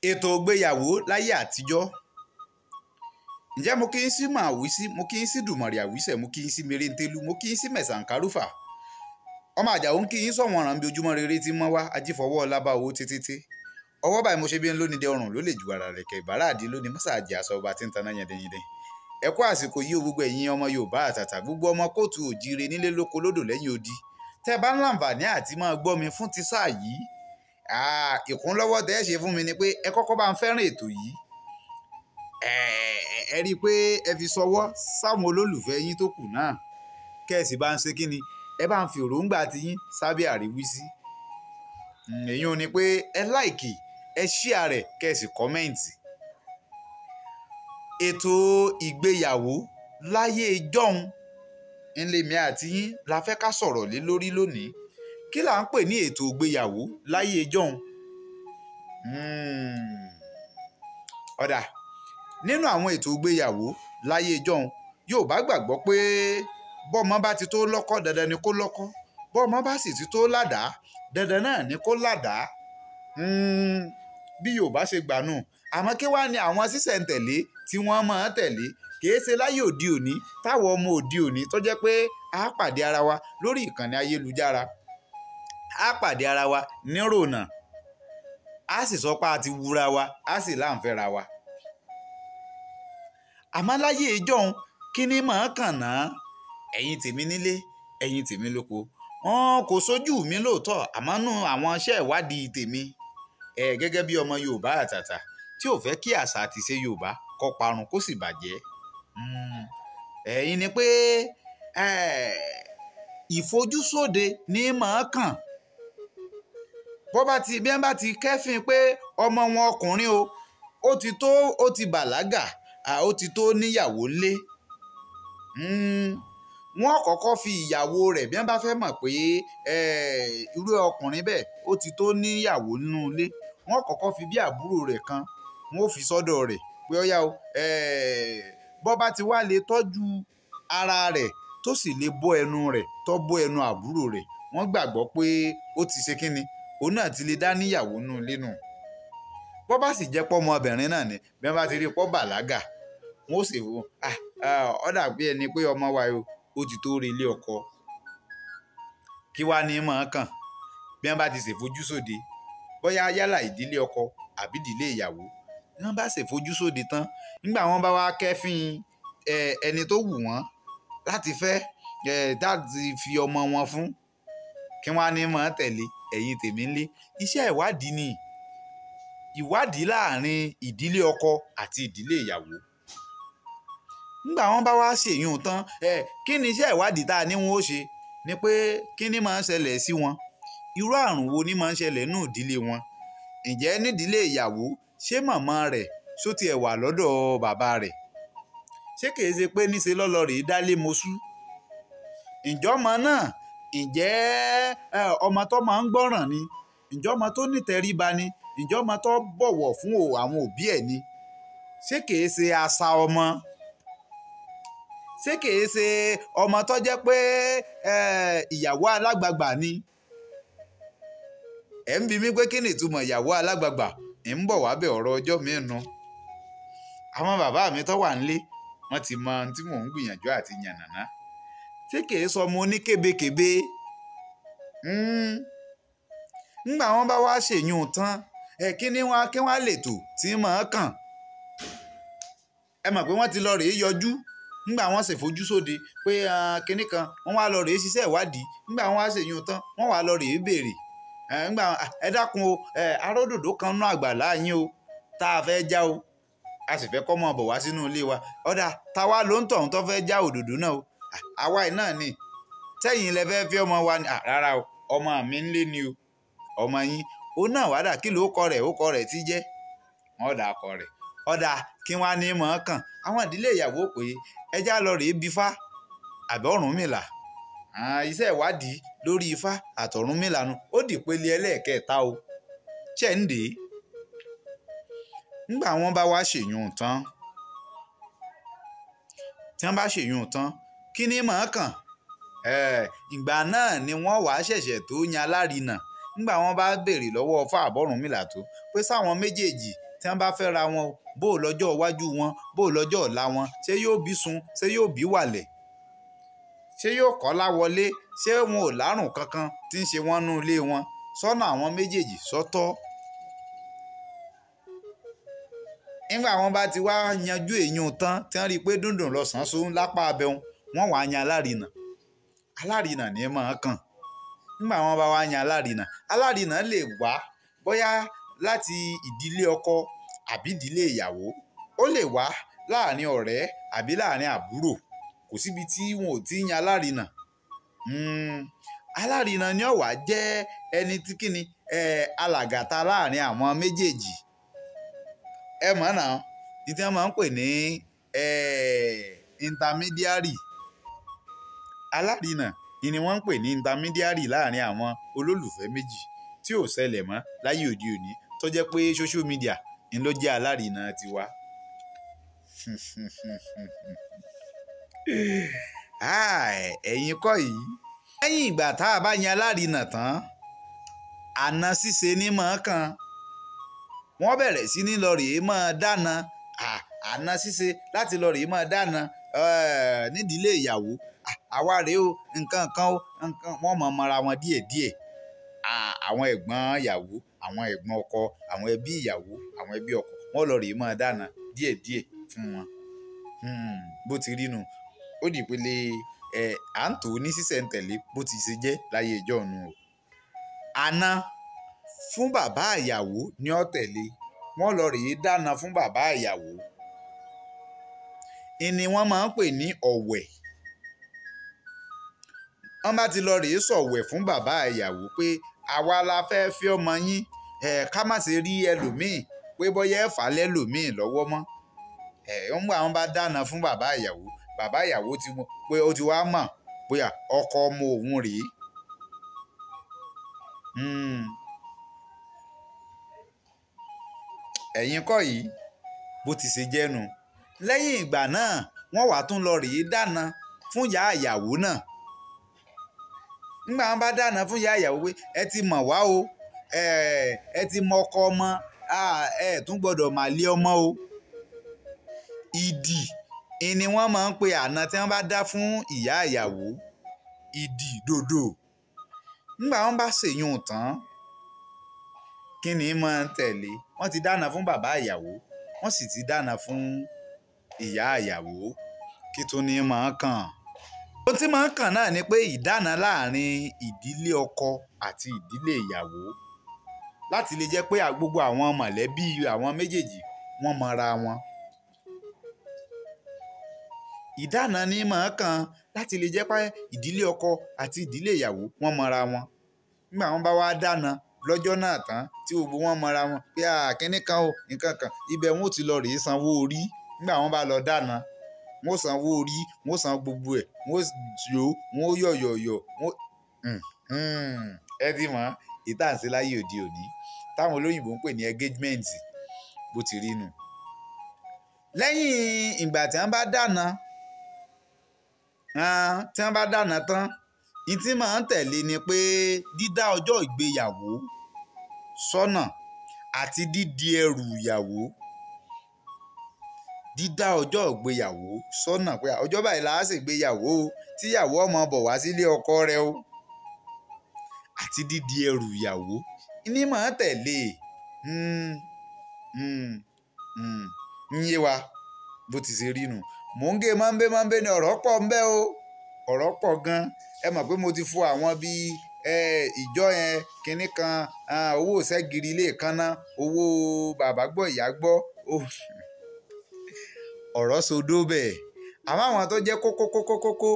ètò ìgbéyàwó láyé àtijọ́. Ǹjẹ́ mo kí n sí Màwísí, mo kí n sí Dùmọ̀rì Àwísẹ̀, mo kí n sí Mèrèntélú, mo kí n sí Mẹ̀sàǹkárúfà. Ọmọ Àjàó ń kí n sọ̀wọ́n ọ̀ràn bí ojúmọ́ rere ti mọ́ wá, ajífọwọ́ ọlábà owó títí. Ọwọ́ báyìí mo ṣe bí ń lónìí dé ọrùn ló lè ju ara rẹ̀ kẹ̀ ìbára àdí lónìí mọ́sàájì aṣọ ọba tí ń taná yẹndẹyẹndẹ. Ẹ kú àsìkò yìí o gbogbo ẹ̀yin ọmọ Yorùbá àtàtà, gbogbo ọmọ kóòtù òjíire nílé lóko lódò lẹ́yìn odi. Tẹ́ bá ń láǹfààní àti máa gbọ́ mi fún ti sáà yìí. Ìkúnlọ́wọ́ tẹ́ ẹ ṣe fún mi ni pé ẹ kọ́kọ́ bá ń fẹ́ràn ètò yìí. Ẹ rí i pé ẹ fi sọwọ́ sáwọn olólùfẹ́ yín tó kù náà. Kẹ́ẹ̀sì bá ń ṣe kí ni, ẹ bá ń fi òróǹgbà ti yín sábẹ́ àríwísí. Èyí ò ní pé ẹ láìkì, ẹ ṣíà rẹ̀, kẹ́ẹ̀sì kọ́mẹ́ǹtì. Ètò ìgbéyàwó láyé ìjọ́un ńlẹ̀mí àti yín la fẹ́ ká sọ̀rọ̀ lé lórí lónìí. Kí là ń pè ní ètò ìgbéyàwó láyé ìjọ́un? Ọ̀dà, nínú àwọn ètò ìgbéyàwó láyé ìjọ́un, Yorùbá gbàgbọ́ pé bọ́mọ bá ti tó lọ́kọ dandan ni kó lọ́kọ, bọ́mọ bá sì ti tó ládàá dandan náà ni kó ládàá. Bí Yorùbá ṣe gbà nù. Àmọ́ kí wá ní àwọn sísẹ̀ntẹ̀lé tí wọ́n máa ń tẹ̀lé? Kìí ṣe láyé òde òní táwọn ọmọ òde òní tó jẹ́ pé a pàdé ara wa lórí ìkànnì ayélujára, a pàdé ara wa nírònà, a sì sọ pé a ti wúra wa, a sì láǹfẹ́ra wa. Àmọ́ láyé ìjọ́un kí ni màá kàn náà? Ẹ̀yin tèmi nílé, ẹ̀yin tèmi lóko. Kò sójú mi lóòótọ́, àmọ́ nù àwọn iṣẹ́ ìwádìí tèmi gẹ́gẹ́ bí ọmọ Yorùbá àtàtà tí ò fẹ́ kí àṣà àti ìṣe Yorùbá kó parun kó sì bàjẹ́. Ẹ̀yin ni pé ìfojúsóde ní màá kàn. Bí wọ́n bá ti kẹ́fìn pé ọmọ wọn ọkùnrin ó ti bàlágà, ó ti tó níyàwó lé. Wọ́n kọ́kọ́ fi ìyàwó rẹ̀, bí wọ́n bá fẹ́ mọ̀ pé irú ọkùnrin bẹ́ẹ̀ ó ti tó níyàwó nínú ilé, wọ́n kọ́kọ́ fi bí àbúrò rẹ̀ kan, wọ́n ó fi sọ́dọ̀ rẹ̀ pé ó yá o, bọ́ bá ti wá lè tọ́jú ara rẹ̀ tó sì lè bọ́ ẹnu rẹ̀ tó bọ́ ẹnu àbúrò rẹ̀, wọ́n gbàgbọ́ pé ó ti ṣe kínni, òun náà ti lè dá níyàwó nínú ilé nù. Bọ́ bá sì jẹ́ pọ́ ọmọbìnrin náà ni, bí wọ́n bá ti rí pọ́ bàlágà, wọ́n ó sì wò ó dàbí ẹni pé ọmọ wa ó ti tó rí ilé ọkọ. Kí wá ní mọ̀ ọ́n kàn bí wọ́n bá ti ṣèfojúsóde, bóyá yálà ìdílé ọkọ àbí ìdílé ìyàwó. Bí wọ́n bá ṣèfojúsóde tán, nígbà wọ́n bá wá kẹ́fín ẹni tó wù wọ́n láti fẹ́ láti fi ọmọ wọn fún, kí wọ́n á ní mọ̀ ọ́n tẹ̀lé ẹ̀yin tèmi ńlé. Iṣẹ́ ìwádìí ni, ìwádìí láàrin ìdílé ọkọ àti ìdílé ìyàwó. Nígbà wọ́n bá wá ṣèyún tán, kí ni iṣẹ́ ìwádìí tá a ní wọn ó ṣe? Ni pé kí ni máa ń ṣẹlẹ̀ sí wọn? Irú àrùn wo ni máa ń ṣẹlẹ̀ nínú ìdílé wọn? Ǹjẹ́ nídìílé ìyàwó, ṣé màmá rẹ̀ ṣó tiẹ̀ wà lọ́dọ̀ bàbá rẹ̀? Ṣé kìí ṣe pé níṣe lọ́lọ́ rèé dálé mosú? Ǹjọ́ ọmọ náà, ǹjẹ́ ọmọ tó máa ń gbọ́ràn ni? Ǹjọ́ ọmọ tó nítẹríba ni? Ǹjọ́ ọmọ tó bọ̀wọ̀ fún àwọn òbí ẹ̀ ni? Ṣé kìí ṣe àṣà ọmọ? Ṣé kìí ṣe ọmọ tó jẹ́ pé ìyàwó alágbàgbà ni? Ẹ̀ ń bi mí pé kí ni ìtumọ̀ ìyàwó alágbàgbà? ń bọ̀ wá bẹ̀ ọ̀rọ̀ ọjọ́ mi nù. Àwọn bàbá mi tó wà nílé, wọ́n ti mọ ohun tí mò ń gbìyànjú àti yànnàná. Ṣé kìí sọ ọmọ oníkébékébé? Nígbà wọ́n bá wá ṣèyún tán, kí wọ́n lè tò tí mọ̀ ọ́n kàn. Ẹ mọ̀ pé wọ́n ti lọ rèé yọjú nígbà wọ́n ṣèfojúsóde pé kinní kan, wọ́n wá lọ rèé ṣiṣẹ́ ìwádìí. Nígbà wọ́n wá ṣèyún tán, wọ́n wá lọ rèé béèrè. Ẹ dákun o, aródòdó kan nú àgbàlá yín o tá a fẹ́ já o, a sì fẹ́ kọ́ mọ́ bọ̀ wá sínú ilé wa. Ọ̀dà táwa ló ń tọ̀hún tó fẹ́ já òdòdó náà o. Àwa yìí náà ni, tẹ́yìn lẹ fẹ́ fi ọmọ wa ni? Rárá o, ọmọ mi ń lé ni o. Ọmọ yín ó náà wá dà, kí ló kọ rẹ̀ tí jẹ́? Wọ́n dà kọ rẹ̀. Ọ̀dà kí wọ́n á ní mọ̀ ọ́n kàn. Àwọn ìdílé ìyàwó pé ẹjá lọ rèé bifá àbí Ọ̀rúnmìlà. Iṣẹ́ ìwádìí lórí Ifá àtọ̀rúnmìlà nu ó dìpele ẹlẹ́ẹ̀kẹta o. Ṣẹ́ǹdé. Nígbà wọ́n bá wá ṣèyún tán, tí wọ́n bá ṣèyún tán, kí ni mọ̀ ọ́n kàn? Ìgbà náà ni wọ́n wàá ṣẹ̀ṣẹ̀ tó yan alárinà. Nígbà wọ́n bá béèrè lọ́wọ́ Ifá àbọ̀rúnmìlà tó pé sáwọn méjèèjì tí wọ́n bá fẹ́ ra wọn o bó lọ́jọ́ iwájú wọn bó lọ́jọ́ ọ̀la wọn ṣé yóò bí sun ṣé yóò bí wàlẹ̀ ṣé yóò kọ́lá wọlé ṣé wọn ò lárùn kankan tí ń ṣe wọ́n nú ilé wọn sọ́nà àwọn méjèèjì sọ́tọ̀. nígbà wọn bá ti wá yanjú èyún tán tí wọ́n rí i pé dúndùn lọ́sàn-án sún lápá abẹ́hùn wọ́n wàá yan alárinà. alárinà ní máa kàn. nígbà wọn bá wá yan alárinà lè wá bóyá láti ìdílé ọkọ àbí ìdílé ìyàwó ó lè wá láàrin ọ̀rẹ́ àbí láàrin àbúrò kò síbi tí wọn ò ti yan alárinà. alárinà ni ó wá jẹ́ ẹni tí kíni alàgàtà láàrin àwọn méjèèjì. ẹ mọ̀ náà ní tí wọ́n máa ń pè ní intermediary. alárinà ni wọ́n ń pè ní intermediary láàrin àwọn olólùfẹ́ méjì tí ò ṣẹlẹ̀ mọ́ láyé òde òní tó jẹ́ pé social media ni ló jẹ́ alárinà tiwa. ẹ̀yin kọ́ yìí lẹ́yìn ìgbà tá a bá yan alárinà tán àna ṣíṣe ní mọ̀ọ́kàn wọ́n bẹ̀rẹ̀ sí ní lọ rèé máa dáná àna ṣíṣe láti lọ rèé máa dáná nídìílé ìyàwó àwa rèé o nǹkan kan o nǹkan wọ́n mọ̀ mọ́ra wọn díẹ̀díẹ̀ àwọn ẹ̀gbọ́n ìyàwó àwọn ẹ̀gbọ́n ọkọ àwọn ẹbí ìyàwó àwọn ẹbí ọkọ wọ́n lọ rèé máa dáná díẹ̀díẹ̀ fún wọn. bó ti rí nu ó di ìpele à ń tò ní sísẹ̀ntẹ̀lé bó ti ṣe jẹ́ láyé ìjọ́ nu o. àna fún bàbá ìyàwó ní ó tẹ̀lé wọ́n lọ rèé dáná fún bàbá ìyàwó. ìní wọ́n máa ń pè ní ọ̀wẹ̀. wọ́n bá ti lọ rèé sọ̀wẹ̀ fún bàbá ìyàwó pé àwa la fẹ́ fi ọmọ yín ká má ṣe rí ẹlòmíì pé bóyá ẹ̀fà lẹ́lòmíì lọ́wọ́ mọ́. nígbà wọn bá dáná fún bàbá ìyàwó ti mọ̀ pé ó ti wá mọ̀ pé ọkọ ọmọ òun rèé. ẹ̀yin kọ́ yìí bó ti ṣe jẹ́nu. lẹ́yìn ìgbà náà wọ́n wá tún lọ rèé dáná fún ìyá ìyàwó náà. nígbà wọn bá dáná fún ìyá ìyàwó pé ẹ ti mọ̀ wá o ẹ ti mọ ọkọ ọmọ ẹ tún gbọ́dọ̀ mà lé ọmọ o. ìdì ni wọ́n máa ń pe àna tí wọ́n bá dá fún ìyá ìyàwó ìdì dòdò. nígbà wọn bá ṣèyún tán kí ni máa ń tẹ̀lé wọ́n ti dáná fún bàbá ìyàwó wọ́n sì ti dáná fún ìyá ìyàwó kí tó ní máa kàn. ohun tí máa ń kàn náà ni pé ìdáná láàrin ìdílé ọkọ àti ìdílé ìyàwó láti lè jẹ́ pé gbogbo àwọn mọ̀lẹ́bí àwọn méjèèjì wọ́n mọra wọn. ìdáná ní máa kàn láti lè jẹ́ pé ìdílé ọkọ àti ìdílé ìyàwó wọ́n mọra wọn. nígbà wọn bá wá dáná lọ́jọ́ náà tán tí gbogbo wọn mọra wọn pé kínní kan o nǹkan kan ibẹ̀ wọn ò ti lọ rèé sanwó orí. nígbà wọn bá lọ dáná wọn ò sanwó orí wọn ò san gbogbo ẹ̀ wọn ò yọ wọn ò yọ̀yọ̀yọ̀ wọn. ẹ ti mọ̀ ìtànsí láyé òde òní táwọn olóyìnbó ń pè ní engagement bó ti rí nu. lẹ́yìn ìgbà tí wọ́n bá dáná tán ní tí máa ń tẹ̀lé ni pé dídá ọjọ́ ìgbéyàwó sọ́nà àti dídi ẹrù ìyàwó. dídá ọjọ́ ìgbéyàwó sọ́nà pé ọjọ́ báyìí la á ṣègbéyàwó o tíyàwó ọmọ bọ̀ wá sílé ọkọ rẹ̀ o àti dídi ẹrù ìyàwó ní máa ń tẹ̀lé ń yé wa bó ti ṣe rí nu. mò ń gé mọ́ńbé ni ọ̀rọ̀ pọ̀ ń bẹ o ọ̀rọ̀ pọ̀ gan-an. ẹ mọ̀ pé mo ti fún àwọn bíi ìjọ yẹn kinní kan owó ṣẹ́gìrì ilé kanná owó bàbá gbọ́ ìyá gbọ́ ọ̀rọ̀ sodó bẹ́ẹ̀. àmọ́ àwọn tó jẹ́ kókó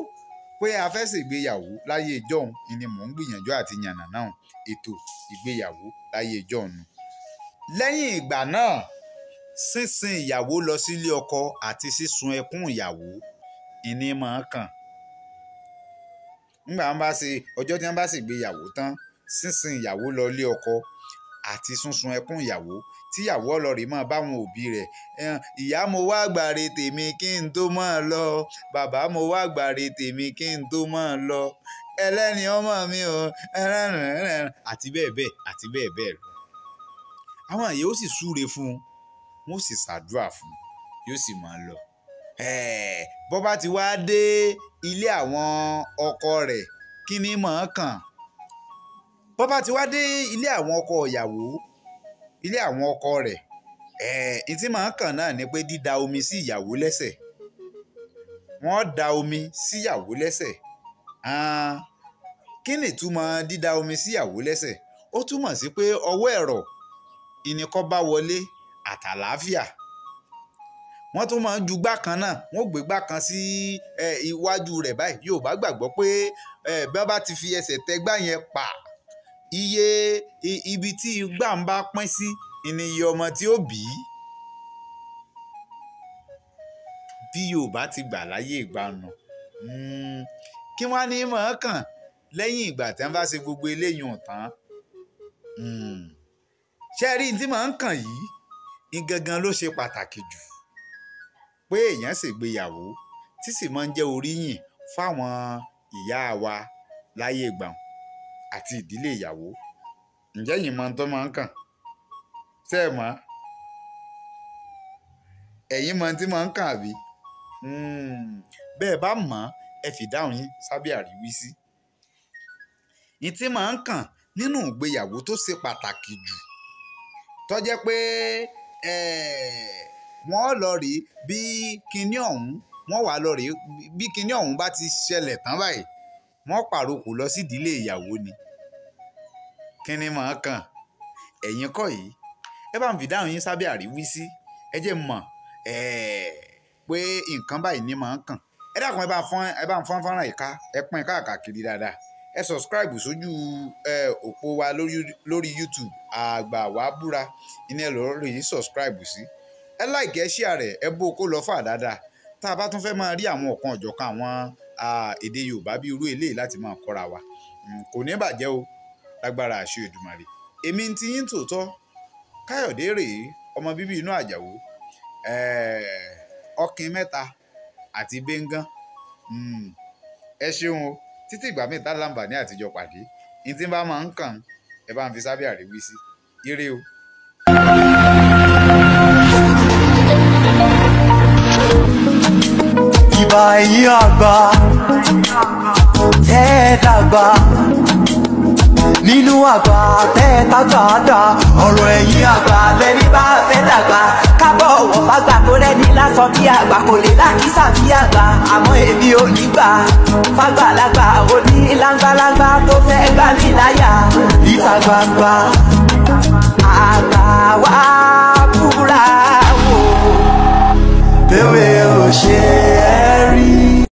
pé a fẹ́ ṣègbéyàwó láyé ìjọ́un ni mò ń gbìyànjú àti yànnà náà ètò ìgbéyàwó láyé ìjọ́un. lẹ́yìn ìgbà náà sísin ìyàwó lọ sílé ọkọ àti sísun ẹkún ìyàwó ìní máa kàn. nígbà wọn bá ṣe ọjọ́ tí wọ́n bá ṣègbéyàwó tán sísin ìyàwó lọ ilé ọkọ àti sísun ẹkún ìyàwó tíyàwó ọlọ́rìí máa báwọn òbí rẹ̀ ìyá mo wá gbàre tèmi kí n tó máa lọ bàbá mo wá gbàre tèmi kí n tó máa lọ ẹlẹ́ni ọmọ mi o àti bẹ́ẹ̀ bẹ́ẹ̀ àti bẹ́ẹ̀ bẹ́ẹ̀ lọ. àwọn àyè ó sì súre fún un wọ́n sì ṣàdúrà fún yóò sì máa lọ. Bó bá ti wá dé ilé àwọn ọkọ rẹ̀ kí ni mọ̀ kàn? Bó bá ti wá dé ilé àwọn ọkọ ìyàwó, ilé àwọn ọkọ rẹ̀, ìtí mọ̀ kàn náà ni pé dída omi sí ìyàwó lẹ́sẹ̀. Wọ́n da omi sí ìyàwó lẹ́sẹ̀. Kí ni ìtumọ̀ dída omi sí ìyàwó lẹ́sẹ̀? Ó túmọ̀ sí pé ọwọ́ ẹ̀rọ ìníkọ́ bá wọlé àtàlàáfíà. Wọ́n tún máa ń ju gbá kan náà, wọ́n gbé gbá kan sí iwájú rẹ̀ báyìí. Yorùbá gbàgbọ́ pé bí wọ́n bá ti fi ẹsẹ̀ tẹ gbá yẹn pa, ibi tí igbá ń bá pín sí ni iye ọmọ tí ó bí. Bí Yorùbá ti gbà láyé ìgbàanù. Kí wọ́n ní mọ̀ kàn lẹ́yìn ìgbà tí wọ́n bá ṣe gbogbo eléyìí tán. Ṣé rí tí mọ̀ kàn yìí ní gangan ló ṣe pàtàkì jù, pé èèyàn ṣègbéyàwó tí sì máa ń jẹ́ oríyìn fáwọn ìyá wa láyé ìgbàun àti ìdílé ìyàwó. Ǹjẹ́ yìí mọ̀ tó máa ń kàn? Ṣé ẹ mọ̀? Ẹ̀yin mọ̀ tí máa ń kàn àbí? Bẹ́ẹ̀ bá mọ̀ ẹ fi dáhùn yín sábẹ́ àríwísí. Ní tí máa ń kàn nínú ìgbéyàwó tó ṣe pàtàkì jù, tó jẹ́ pé wọ́n lọ rí bí kinní ọ̀hún, wọ́n wà lọ rí bí kinní ọ̀hún bá ti ṣẹlẹ̀ tán báyìí, wọ́n pàrokò lọ sí ìdílé ìyàwó ni. Kinní máa kàn ẹ̀yin kọ́ yìí. Ẹ bá ń fi dáhùn yín sábẹ́ àríwísí. Ẹ jẹ́ mọ̀ pé nǹkan báyìí ní máa kàn. Ẹ dákun ẹ bá ń fọ́n fọ́nrán ìka, ẹ pín káàkiri dáadáa. Ẹ subscribe sójú òpó wa lórí YouTube Àgbàwábúra. Iná ẹ lọ́ọ́ rí subscribe sí. Ẹ like, ẹ share rẹ̀, ẹ bó kó lọ fà dáadáa. Tá a bá tún fẹ́ máa rí àwọn ọ̀kan ọ̀jọ̀kan àwọn èdè Yorùbá bí irú eléyìí láti máa kọ́ra wa, kò ní bàjẹ́ o, lágbára àṣẹ Èdùmàrè. Èmi ti yín tòótọ́ Káyọ̀dé rèé, ọmọ bíbí inú Àjàó, ọkìn mẹ́ta àti bẹ́ngàn. Ẹ ṣeun o, títí ìgbà míì tá láǹfààní àtijọ́ pàdé. Ní tí bá máa ń kàn ẹ bá ń fi sábẹ́ àríwísí. Ire o. Ìbà ẹ̀yin àgbà tẹ́ ẹ dàgbà, nínú àgbà tẹ́ ẹ tàgbà, ọ̀rọ̀ ẹ̀yin àgbà lẹ́ni bá fẹ́ dàgbà. Kábọ̀ wọ̀ fàgbà tó rẹ́ni lásán bí àgbà, kò lè lákìsà bí àgbà. Àmọ́ èmi ò ní gbà fàgbàlagbà òní láńgbàláńgbà tó fẹ́ gbà mí láyà. Ìta gbangba Àgbàwábúra.